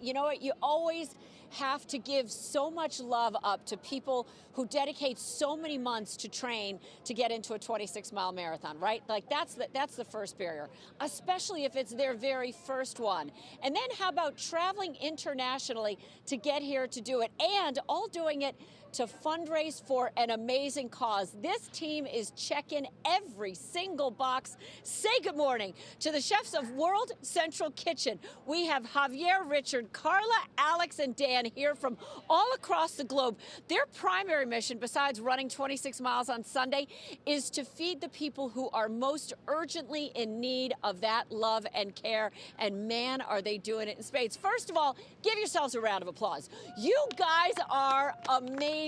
you know what, you always have to give so much love up to people who dedicate so many months to train to get into a 26-mile marathon, right? Like that's the first barrier, especially if it's their very first one. And then how about traveling internationally to get here to do it, and all doing it to fundraise for an amazing cause. This team is checking every single box. Say good morning to the chefs of World Central Kitchen. We have Javier, Richard, Carla, Alex, and Dan here from all across the globe. Their primary mission, besides running 26 miles on Sunday, is to feed the people who are most urgently in need of that love and care. And man, are they doing it in spades. First of all, give yourselves a round of applause. You guys are amazing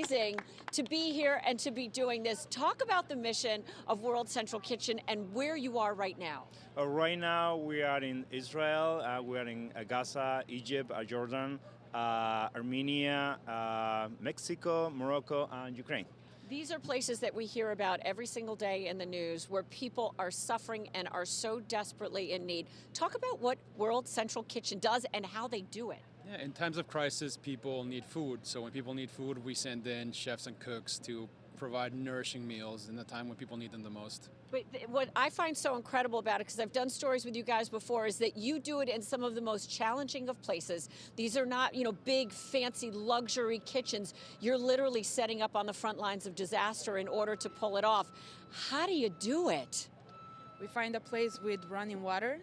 to be here and to be doing this. Talk about the mission of World Central Kitchen and where you are right now. Right now we are in Israel, we are in Gaza, Egypt, Jordan, Armenia, Mexico, Morocco, and Ukraine. These are places that we hear about every single day in the news where people are suffering and are so desperately in need. Talk about what World Central Kitchen does and how they do it. Yeah, in times of crisis, people need food. So when people need food, we send in chefs and cooks to provide nourishing meals in the time when people need them the most. But what I find so incredible about it, because I've done stories with you guys before, is that you do it in some of the most challenging of places. These are not, big, fancy luxury kitchens. You're literally setting up on the front lines of disaster in order to pull it off. How do you do it? We find a place with running water,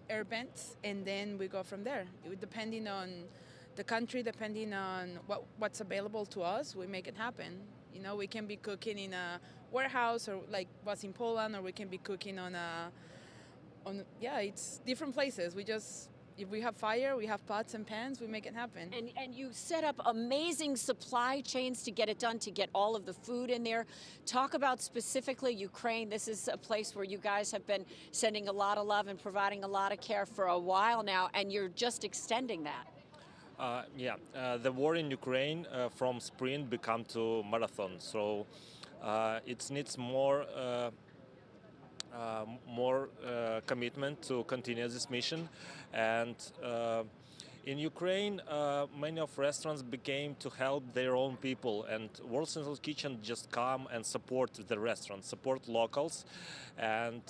air vents, and then we go from there. Depending on the country, depending on what's available to us, we make it happen. We can be cooking in a warehouse or like what's in Poland, or we can be cooking it's different places. If we have fire, we have pots and pans, we make it happen. And you set up amazing supply chains to get it done, to get all of the food in there. Talk about specifically Ukraine. This is a place where you guys have been sending a lot of love and providing a lot of care for a while now, and you're just extending that. The war in Ukraine from sprint become to marathon, so it needs more commitment to continue this mission. And in Ukraine, many of restaurants became to help their own people, and World Central Kitchen just come and support the restaurants, support locals, and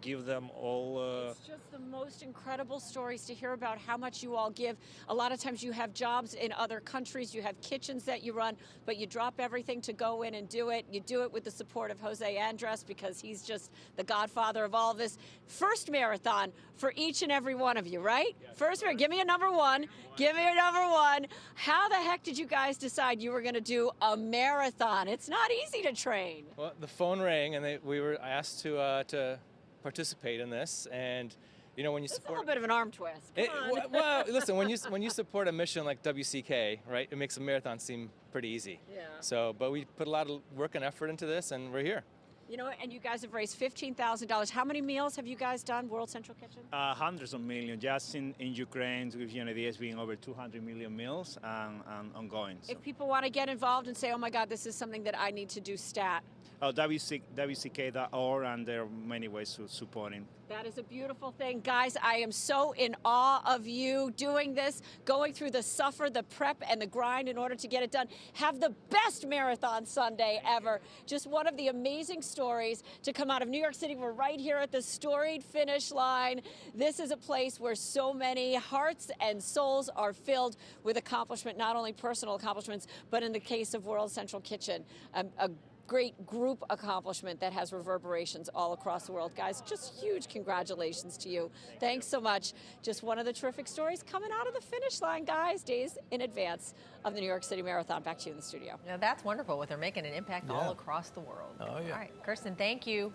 give them all. It's just the most incredible stories to hear about how much you all give. A lot of times you have jobs in other countries, you have kitchens that you run, but you drop everything to go in and do it. You do it with the support of Jose Andres, because he's just the godfather of all of this. First marathon for each and every one of you, right? Yes. First marathon. Give me a number one. Give me a number one. How the heck did you guys decide you were going to do a marathon? It's not easy to train. Well, the phone rang and we were asked to participate in this, and when you support, it's a little bit of an arm twist. Well, listen, when you support a mission like WCK, right, it makes a marathon seem pretty easy. Yeah. So, but we put a lot of work and effort into this, and we're here. And you guys have raised $15,000. How many meals have you guys done, World Central Kitchen? Hundreds of millions. Just in Ukraine, to give you an idea, it's been over 200 million meals and ongoing. So. If people want to get involved and say, oh my God, this is something that I need to do, stat. WCK.org, and there are many ways to supporting. That is a beautiful thing. Guys, I am so in awe of you doing this, going through the suffer, the prep, and the grind in order to get it done. Have the best marathon Sunday ever. Just one of the amazing stories to come out of New York City. We're right here at the storied finish line. This is a place where so many hearts and souls are filled with accomplishment, not only personal accomplishments, but in the case of World Central Kitchen, a great group accomplishment that has reverberations all across the world. Guys, just huge congratulations to you. Thanks so much. Just one of the terrific stories coming out of the finish line, guys, days in advance of the New York City Marathon. Back to you in the studio. Now that's wonderful, what they're making an impact all across the world. Oh, yeah. All right, Kirsten, thank you.